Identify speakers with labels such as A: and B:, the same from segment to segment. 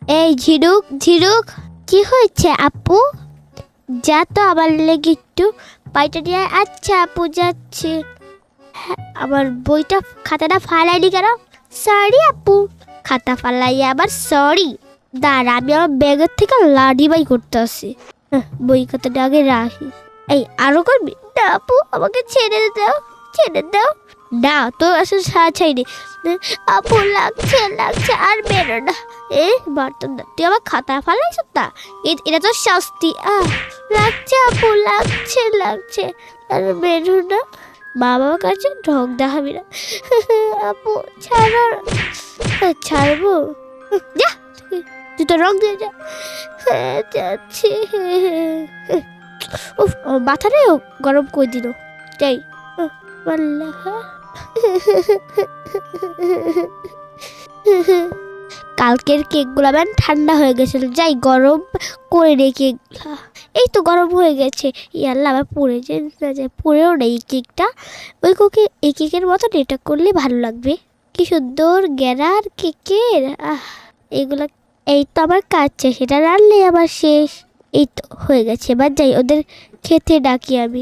A: এই ঝিনুক ঝিনুক, কি হয়েছে আপু? যা তো আমার লেগে একটু পাইটা নিয়ে। আচ্ছা আপু যাচ্ছি। হ্যাঁ, আমার বইটা খাতাটা ফালাইনি কেন? সরি আপু। খাতা ফালাইয়া আবার সরি? দাঁড়া, আমি আমার ব্যাগের থেকে লাডি বাই করতে আসি। বই খাতাটা আগে রাখি। এই আরো করবি না আপু? আমাকে ছেড়ে দাও, ছেড়ে দাও। না তো আসলে ছাড়ি। আপু লাগছে লাগছে, আর বেরো না। বার্তন না, তুই আমার খাতা ফালাইছ তা? এটা তো শাস্তি। লাগছে আপু, লাগছে লাগছে, আর বেরো না। বাবার কাছে ঢং দেখাবি না। আপু ছাড়ো। ছাড়বো? যা, তুই তো রং দিয়ে যা। হ্যাঁ যাচ্ছি। উফ, মাথারে গরম করে দিল। যাই। কালকের কেকগুলো আবার ঠান্ডা হয়ে গেছিল, যাই গরম করে রে কেকগুলা। এই তো গরম হয়ে গেছে। ইয়াল্লা আবার পড়ে যায় না, যায় পড়েও নেই কেকটা। ওই এই কেকের মতন এটা করলে ভালো লাগবে। কি সুন্দর গেরার কেকের। এইগুলা। এই তো আমার কাছে, সেটা রানলে আবার শেষ। এই তো হয়ে গেছে, এবার যাই ওদের খেতে ডাকি আমি।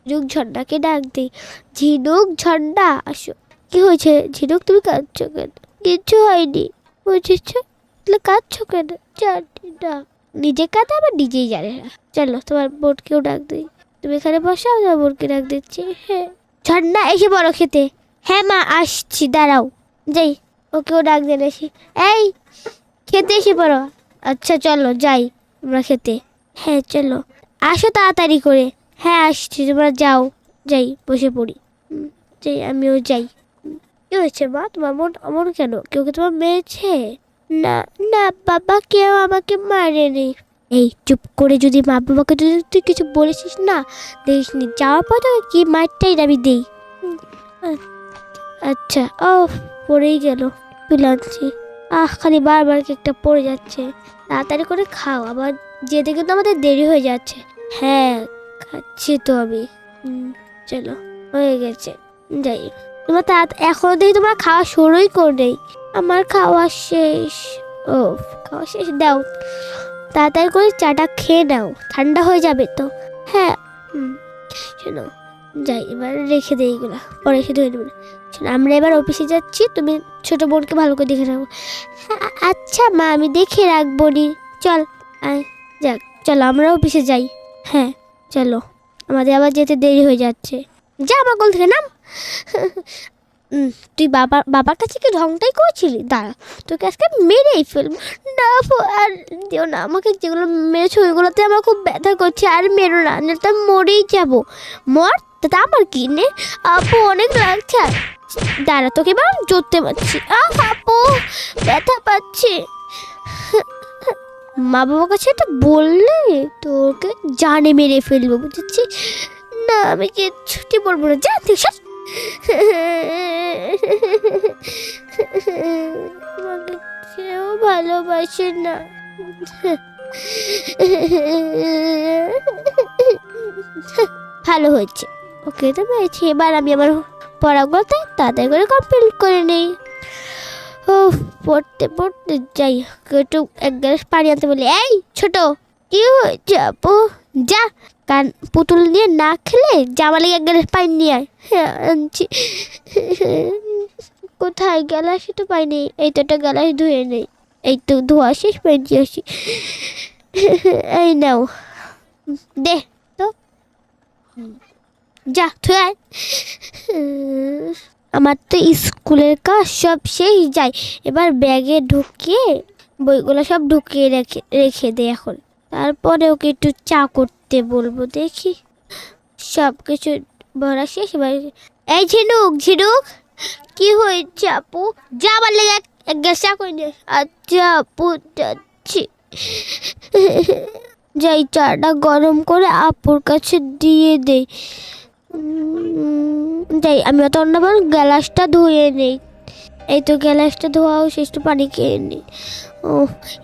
A: ঝিনুক ঝন্ডাকে ডাক দিই। ঝিনুক ঝন্ডা আসো। কি হয়েছে ঝিনুক, তুমি কাঁদছো কেন? কিছু হয়নি, বুঝেছ? তাহলে কাঁদছো কেন? জানি না। নিজে কাঁদে আবার নিজেই জানে না। চলো তোমার বোনকেও ডাক দিই। তুমি এখানে বসো, আমার বোনকে ডাক দিচ্ছি। হ্যাঁ ঝন্ডা এসে বড় খেতে। হ্যাঁ মা আসছি, দাঁড়াও যাই ওকেও ডাক দিয়ে আসি। এই খেতে এসে পড়ো। আচ্ছা চলো যাই আমরা খেতে। হ্যাঁ চলো, আসো তাড়াতাড়ি করে। হ্যাঁ আসছি, তোমরা যাও। যাই বসে পড়ি। যাই, আমিও যাই। কি হয়েছে মা, তোমার মন অমন কেন? কেউ কি তোমার মেরেছে? না না বাবা, কেউ আমাকে মারেনি। এই চুপ করে, যদি মা বাবাকে যদি তুই কিছু বলেছিস না, দেখিস নি যাওয়ার পর তোকে কি মারটাই আমি দেই। আচ্ছা। ও পড়েই গেল, তুলে আনছি। খালি বারবার কেকটা পড়ে যাচ্ছে। তাড়াতাড়ি করে খাও, আবার যেতে কিন্তু আমাদের দেরি হয়ে যাচ্ছে। হ্যাঁ খাচ্ছি তো আমি। চলো হয়ে গেছে, যাই। তোমার এখনো দেখি তোমার খাওয়া শুরুই করে। আমার খাওয়া শেষ। ও খাওয়া শেষ, দাও তাড়াতাড়ি করে চাটা খেয়ে নাও, ঠান্ডা হয়ে যাবে তো। হ্যাঁ শোনো, যাই এবার রেখে দেই, এগুলা পরে এসে ধুয়ে দেবো। শোনো, আমরা এবার অফিসে যাচ্ছি, তুমি ছোট বোনকে ভালো করে দেখে রাখবো। আচ্ছা মা, আমি দেখে রাখবো নি। চল যাক, চলো আমরা অফিসে যাই। হ্যাঁ চলো, আমাদের আবার যেতে দেরি হয়ে যাচ্ছে। যা আমার কোল থেকে নাম। তুই বাবার কাছে কি ঢংটাই করেছিলি? দাঁড়া, তোকে আজকে মেরেই ফেলবো। না আর দিও না আমাকে, যেগুলো মেরেছো ওইগুলোতে আমার খুব ব্যথা করছে। আর মেরো না, তো আমি মরেই যাবো। মর, তা আমার কি নে। আপু অনেক লাগছে। দাঁড়া, তোকে এবার জোরতে পারছি। আপু ব্যথা পাচ্ছি। মা বাবার কাছে এটা বললে তোকে জানে মেরে ফেলবো, বুঝেছি না? আমি কি ছুটি বলবো না, যা তুই সব। আমাকে কেউ ভালোবাসে না। ভালো হয়েছে, ওকে তো পেয়েছি। এবার আমি আমার পড়াগুলো তাড়াতাড়ি করে কমপ্লিট করে নেই। ও পড়তে পড়তে যাই, একটু এক গ্লাস পানি আনতে বলি। এই ছোট, কি হয়েছে আপু? যা কান পুতুল নিয়ে না খেলে জামা লেগে এক গ্লাস পানি নিয়ে আয়। হ্যাঁ আনছি। কোথায় গ্লাসই তো পাইনি। এই তো একটা গ্লাস ধুয়ে নেই। এই তো ধোয়া শেষ, পানি দিয়ে আসি। এই নাও, দে তো, যা থুয়ে আয়। আমার তো স্কুলের কাজ সব শেষ, যাই এবার ব্যাগে ঢুকিয়ে বইগুলো সব ঢুকিয়ে রেখে দে এখন। তারপরে ওকে একটু চা করতে বলবো, দেখি সব কিছু ভরা শেষ। এবার এই ঝিনুক ঝিনুক, কি হয়েছে আপু? যা আমার লেগে এক গ্লাস চা করে নিয়ে। আচ্ছা আপু যাচ্ছি। যাই চাটা গরম করে আপুর কাছে দিয়ে দেই। যাই আমি অত অন্যবার গ্লাসটা ধুয়ে নেই। এই তো গ্লাসটা ধোয়াও শেষ, তো পানি খেয়ে নিই। ও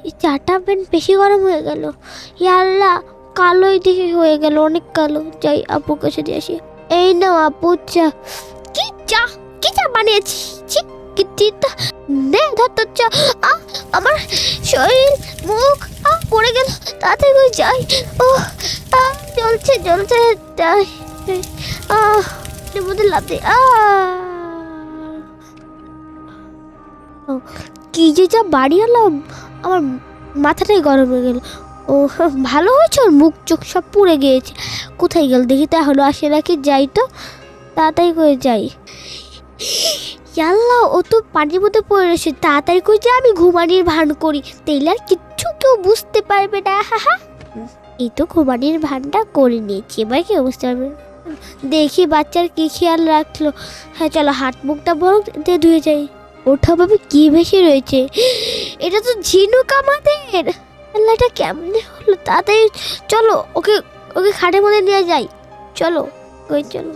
A: এই চাটা বেশি গরম হয়ে গেল। ইয়াল্লা, কালোই দিকে হয়ে গেল, অনেক কালো। যাই আপুর কাছে দিয়ে আসি। এই নাও আপু চা। কি চা? কি চা বানিয়েছি? দে ধর তোর চা। আমার শরীর মুখ পড়ে গেল, তাড়াতাড়ি করে যাই। ও জ্বলছে জ্বলছে, যাই। এর মধ্যে লাভ দিই। কি যে যা বাড়ি এলাম, আমার মাথাটাই গরম হয়ে গেল। ও ভালো হয়েছে, ওর মুখ চোখ সব পুড়ে গিয়েছে। কোথায় গেল দেখি তো, এখনো আসে নাকি। যাই তো, তাড়াতাড়ি করে যাই। আল্লাহ, ও তো পানির মধ্যে পড়ে রয়েছে। তাড়াতাড়ি করে যে আমি ঘুমানির ভান করি, তাইলে আর কিচ্ছু কেউ বুঝতে পারবে না। এই তো ঘুমানির ভানটা করে নিয়েছি, এবার কেউ বুঝতে পারবে না। দেখি বাচ্চার কি খেয়াল রাখলো। হ্যাঁ চলো, হাত মুখটা বরং দিয়ে ধুয়ে যাই। ওঠা ভাবে কি বেশি রয়েছে, এটা তো ঝিনুক আমাদের। আল্লাহ, এটা কেমনে হলো? তাড়াতাড়ি চলো, ওকে ওকে খাটের মধ্যে নিয়ে যাই। চলো ওই চলো।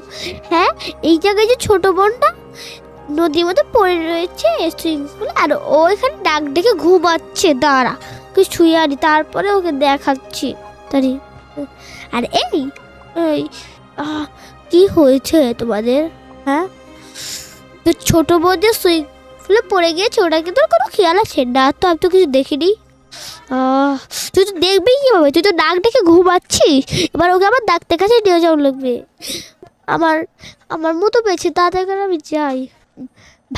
A: হ্যাঁ, এই জায়গায় যে ছোট বোনটা নদীর মধ্যে পড়ে রয়েছে সুইমিং পুলে, আর ও এখানে ডাক ডেকে ঘুমাচ্ছে। দাঁড়া, ওকে শুয়ে আনি, তারপরে ওকে দেখাচ্ছি। তারি আর এই এই কি হয়েছে তোমাদের? হ্যাঁ, তো ছোট বোন যে সুইমিং পুলে পড়ে গিয়েছে, ওটাকে তোর কোনো খেয়াল আছে না? তো আমি তো কিছু দেখিনি। তুই তো দেখবি কীভাবে? তুই তো ডাক ডেকে ঘুমাচ্ছিস। এবার ওকে আমার ডাক্তার কাছে নিয়ে যাওয়া লাগবে। আমার আমার মতো পেয়েছে, তাড়াতাড়ি করে আমি যাই।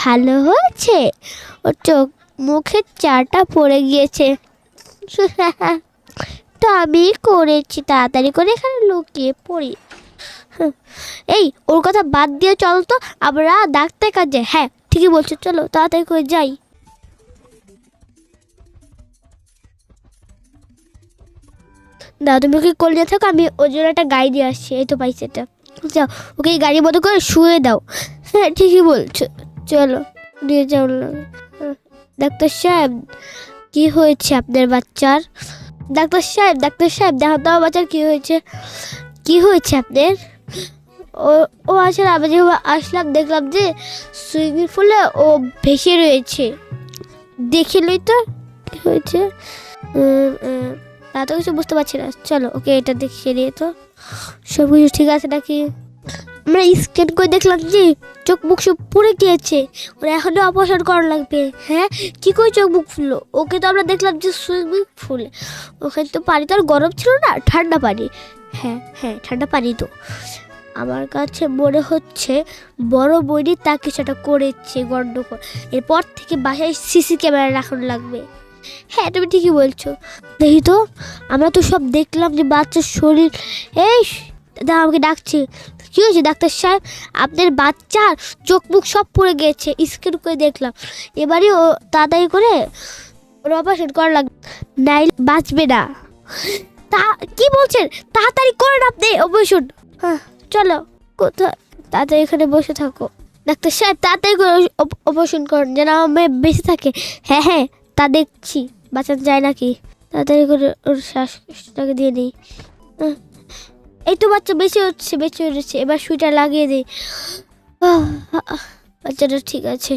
A: ভালো হয়েছে, ওর চোখ মুখের চাটা পড়ে গিয়েছে। তো আমি করেছি, তাড়াতাড়ি করে এখানে লুকিয়ে পড়ি। এই, ওর কথা বাদ দিয়ে চল তো, আমরা ডাক্তার কাছে। হ্যাঁ ঠিকই বলছো, চলো তাড়াতাড়ি করে যাই। দাদা, তুমি ওকে কোলে থাকো, আমি ওই জন্য একটা গাড়ি দিয়ে আসছি। এই তো পাইছি এটা, যাও ওকে এই গাড়ির মতো করে শুয়ে দাও। হ্যাঁ ঠিকই বলছো, চলো নিয়ে যাও। ডাক্তার সাহেব, কি হয়েছে আপনার বাচ্চার? ডাক্তার সাহেব, ডাক্তার সাহেব, দেখো তো বাচ্চার কি হয়েছে। কি হয়েছে আপনার? ও ও আসলে আমি যে আসলাম, দেখলাম যে সুইমিং পুলে ও ভেসে রয়েছে। দেখিলই তো কি হয়েছে। তা তো কিছু বুঝতে পারছি না। চলো ওকে এটা দেখিয়ে নিয়ে, তো সব কিছু ঠিক আছে নাকি। আমরা স্ক্যান করে দেখলাম যে চোখ মুখ সব পুড়ে গিয়েছে, ওরা এখনও অপারেশন করা লাগবে। হ্যাঁ, কী করে চোখ মুখ ফুললো? ওকে তো আমরা দেখলাম যে সুইমিং পুলে, ওখানে তো পানি তো আর গরম ছিল না, ঠান্ডা পানি। হ্যাঁ হ্যাঁ, ঠান্ডা পানি। তো আমার কাছে মনে হচ্ছে বড় বইনি তা কিছু একটা করেছে গন্ডগোল। এরপর থেকে বাসায় সিসি ক্যামেরা রাখানো লাগবে। হ্যাঁ তুমি ঠিকই বলছো। দেখি তো, আমরা তো সব দেখলাম যে বাচ্চার শরীর। এই দাদা আমাকে ডাকছে। কী হয়েছে ডাক্তার সাহেব? আপনার বাচ্চার চোখ মুখ সব পড়ে গিয়েছে, স্ক্যান করে দেখলাম। এবারে ও তাড়াতাড়ি করে ওর অপারেশন করা লাগবে, নাইলে বাঁচবে না। তা কি বলছেন? তাড়াতাড়ি করেন আপনি অপারেশন। হ্যাঁ চলো। কোথায়? তাড়াতাড়ি এখানে বসে থাকো। ডাক্তার সাহেব তাড়াতাড়ি করে অপারেশন করেন, যেন আমার মেয়ে বেঁচে থাকে। হ্যাঁ হ্যাঁ, তা দেখছি, বাঁচানো যায় নাকি। তাড়াতাড়ি করে ওর শ্বাসটাকে দিয়ে নিই। এই তো বাচ্চা বেঁচে উঠছে, বেঁচে উঠেছে। এবার সুইটা লাগিয়ে দিই। বাচ্চাটা ঠিক আছে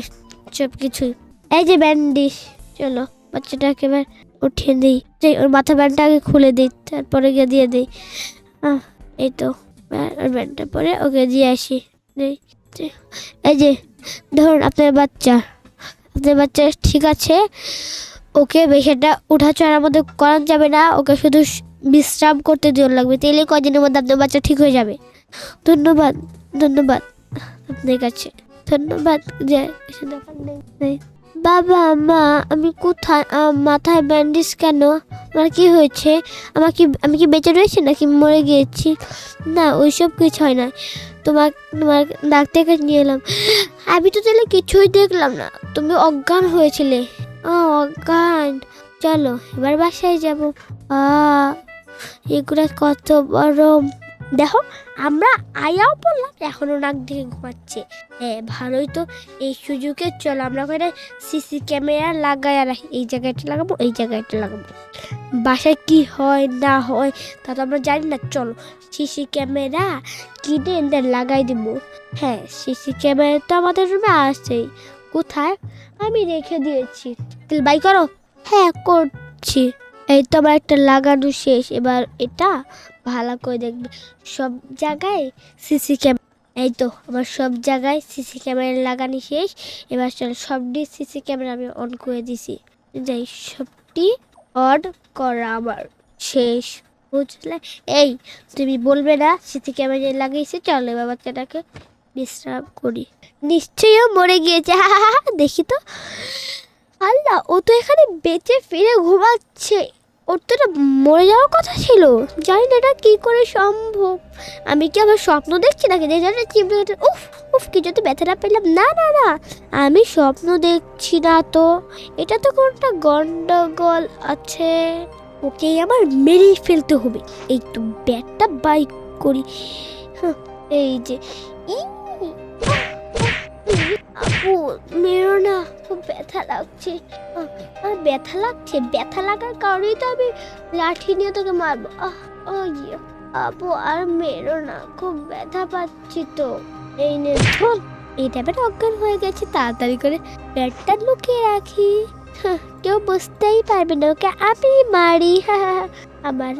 A: সব কিছুই। এই যে ব্যান্ডেজ, চলো বাচ্চাটাকে এবার উঠিয়ে দিই। ওর মাথা ব্যান্ডটা আগে খুলে দিই, তারপরে গিয়ে দিয়ে দিই। এই তো ওর ব্যান্ডটা পরে ওকে দিয়ে আসি। এই যে ধরুন আপনার বাচ্চা, আপনার বাচ্চা ঠিক আছে। ওকে বেশিটা উঠা চড়ার মধ্যে করানো যাবে না, ওকে শুধু বিশ্রাম করতে দেওয়া লাগবে। তাইলে কদিনের মধ্যে আপনার বাচ্চা ঠিক হয়ে যাবে। ধন্যবাদ, ধন্যবাদ আপনার কাছে, ধন্যবাদ। যে বাবা মা, আমি কোথায়? মাথায় ব্যান্ডেজ কেন? আমার কি হয়েছে? আমি কি বেঁচে রয়েছি নাকি মরে গিয়েছি? না, ওইসব কিছু হয় না। তোমার ডাক্তার কাছে নিয়ে এলাম। আমি তো তাহলে কিছুই দেখলাম না, তুমি অজ্ঞান হয়েছিলে। অজ্ঞান? চলো এবার বাসায় যাবো। এগুলা কত বড়! দেখো, আমরা আয়াও বললাম, এখনো নাক দিকে ঘুমাচ্ছে। হ্যাঁ ভালোই তো। এই সুযোগে চলো আমরা ওখানে সিসি ক্যামেরা লাগাই রাখি। এই জায়গাটা লাগাবো, এই জায়গাটা লাগাবো। বাসায় কি হয় না হয় তা তো আমরা জানি না। চলো সিসি ক্যামেরা কিনে এদের লাগাই দিব। হ্যাঁ, সিসি ক্যামেরা তো আমাদের রুমে আসছেই। কোথায়? আমি রেখে দিয়েছি। তাহলে বাই করো। হ্যাঁ করছি। এই তো আমার একটা লাগানো শেষ। এবার এটা ভালো করে দেখবে, সব জায়গায় সিসি ক্যামেরা। এই তো আমার সব জায়গায় সিসি ক্যামেরা লাগানো শেষ। এবার চলো সব সিসি ক্যামেরা আমি অন করে দিছি। যাই সবটি অড করা আমার শেষ, বুঝলে? এই তুমি বলবে না সিসি ক্যামেরা লাগিয়েছে, চলো এবার বাচ্চাটাকে বিশ্রাম করি। নিশ্চয়ই ও মরে গিয়েছে, দেখি তো। আল্লাহ, ও তো এখানে বেঁচে ফিরে ঘুমাচ্ছে। ওর তো এটা মরে যাওয়ার কথা ছিল। জানি না এটা কী করে সম্ভব। আমি কি আমার স্বপ্ন দেখছি নাকি? উফ উফ, কিছুতে ব্যথাটা পেলাম না। না না, আমি স্বপ্ন দেখছি না তো। এটা তো কোনটা গন্ডগোল আছে। ওকে আমার মেরেই ফেলতে হবে। এই তো ব্যাটটা বাইক করি। এই যে আপু, মেরো না, খুব ব্যথা লাগছে। ব্যথা লাগছে? ব্যথা লাগার কারণেই তো আমি লাঠি নিয়ে তোকে মারবো। আপু আর মেরো না, খুব ব্যথা পাচ্ছি তো। এই নে ধর। এই টাইপের অজ্ঞান হয়ে গেছে, তাড়াতাড়ি করে ব্যাটটা লুকিয়ে রাখি। কেউ বুঝতেই পারবে না ওকে আমি মারি। আমার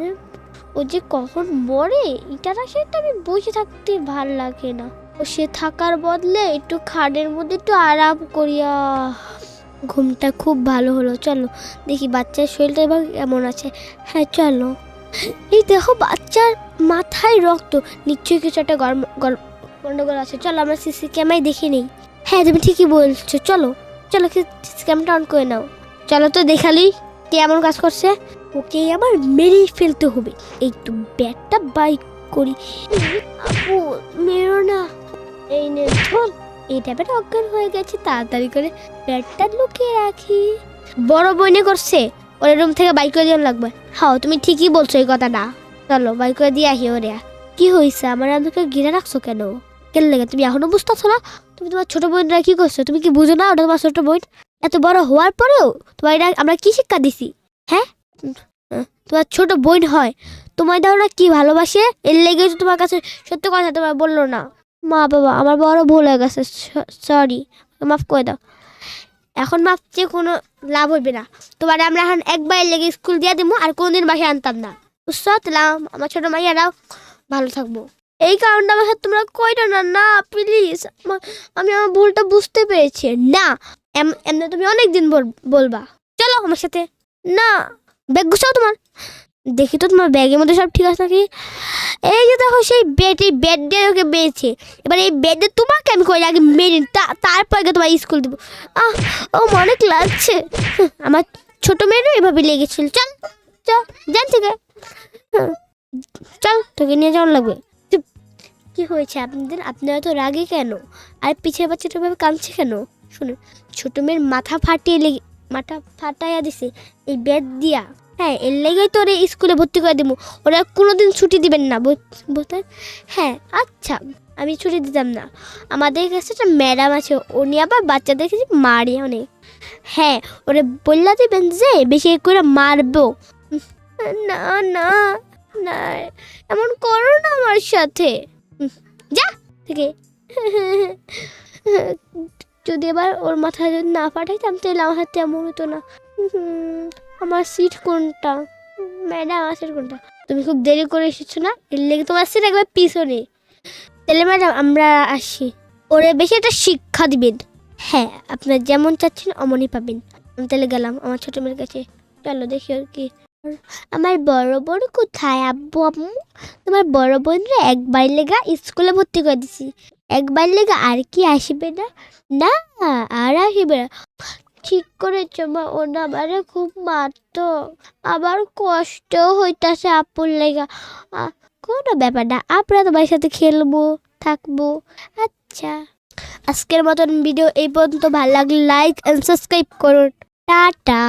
A: ও যে কখন মরে এটার সেটা আমি বসে থাকতে ভাল লাগে না। ও সে থাকার বদলে একটু খাটের মধ্যে একটু আরাম করিয়া। ঘুমটা খুব ভালো হলো। চলো দেখি বাচ্চার শরীরটা এবার কেমন আছে। হ্যাঁ চলো। এই দেখো বাচ্চার মাথায় রক্ত, নিশ্চয়ই কিছু একটা গন্ডগোল আছে। চলো আমরা সিসি ক্যামেরায় দেখে নেই। হ্যাঁ তুমি ঠিকই বলছো, চলো চলো সিসি ক্যামেরাটা অন করে নাও। চলো তো দেখালি কে এমন কাজ করছে। ওকে আমার মেরেই ফেলতে হবে। এই তো ব্যাটটা বাইক করি। আপু মেরো না। এই নে ধর। এই টাইপের অজ্ঞান হয়ে গেছে, তাড়াতাড়ি করে ব্যাটটা লুকিয়ে রাখি। বড় বইনে করছে, ওর রুম থেকে বাইক করে দেওয়ার লাগবে। হ্যাঁ তুমি ঠিকই বলছো এই কথাটা। চলো বাইক করে দিয়ে আসি ওরে। কি হয়েছে? আমার আমাকে ঘিরে রাখছো কেন? কেন লেগে? তুমি এখনো বুঝতেছো না? তুমি তোমার ছোট বোনরা কি করছো? তুমি কি বুঝো না ওটা তোমার ছোট বোন? এত বড় হওয়ার পরেও তোমার এটা আমরা কি শিক্ষা দিছি? হ্যাঁ, তোমার ছোট বোন হয়, তোমার দাও না কি ভালোবাসে, এর লেগে তোমার কাছে সত্য কথা তোমার বললো না। মা বাবা আমার বড় ভুল হয়ে গেছে, সরি, মাফ করে দাও। এখন মাফ চেয়ে কোনো লাভ হইবে না। তোমার আমরা এখন একবার লেগে স্কুল দিয়ে দেবো, আর কোনোদিন বাসায় আনতাম না। বুঝলাম? আমার ছোট মাইয়ারাও ভালো থাকবো। এই কারণটা আমার সাথে তোমরা কইরো না। না প্লিজ, আমি আমার ভুলটা বুঝতে পেরেছি। না এমনি তুমি অনেকদিন বলবা। চলো আমার সাথে। না, ব্যাগ গুছাও তোমার। দেখি তো তোমার ব্যাগের মধ্যে সব ঠিক আছে নাকি। এই যে দেখো সেই বেড, এই বেড দিয়ে ওকে মেরেছে। এবার এই বেডে তোমাকে আমি কই আগে মেরে তারপর তোমার স্কুল দেবো। ও অনেক লাগছে। আমার ছোট মেয়েরও এভাবে লেগেছিল। চল চল জান থেকে, চল তোকে নিয়ে যাওয়ার লাগবে। কি হয়েছে আপনাদের? আপনারা তো রাগে কেন? আর পিছের বাচ্চাটা ভাবে কাঁদছে কেন? শুনুন, ছোট মেয়ের মাথা ফাটাইয়া দিছে এই বেড দিয়া। হ্যাঁ, এর লেগেই তো ওরা স্কুলে ভর্তি করে দেবো। ওরা কোনোদিন ছুটি দিবেন না, বুঝলেন? হ্যাঁ আচ্ছা, আমি ছুটি দিতাম না। আমাদের কাছে একটা ম্যাডাম আছে, উনি আবার বাচ্চাদেরকে মারে অনেক। হ্যাঁ, ওরা বললা দিবেন যে বেশি করে মারবো। না না না, এমন করো না আমার সাথে। যা থেকে। যদি এবার ওর মাথায় যদি না পাঠাইতাম তাহলে আমার হাতে এমন হতো না। আমার সিট কোনটা? ম্যাডাম আমার সিট কোনটা? তুমি খুব দেরি করে এসেছো না, এর লেগে তোমার সিট একবার পিছনে। তাহলে ম্যাডাম আমরা আসি। ওরে বেশি একটা শিক্ষা দিবেন। হ্যাঁ, আপনার যেমন চাচ্ছেন অমনই পাবেন। আমি তাহলে গেলাম আমার ছোট মেয়ের কাছে। চলো দেখি ওর কি। আমার বড় বোন কোথায়? আব্বু আম্মু, তোমার বড় বোনরা একবার লেগা স্কুলে ভর্তি করে দিছি। একবার লেগা আর কি আসবে না? না আর আসবে না। ঠিক করেছো মা, ওনা আমারে খুব মারতো, আবার কষ্ট হইতাছে আপুর লেগা। কোনো ব্যাপার না, আমরা তোমার সাথে খেলবো থাকবো। আচ্ছা, আজকের মতন ভিডিও এই পর্যন্ত। ভালো লাগলে লাইক এন্ড সাবস্ক্রাইব করুন। টাটা।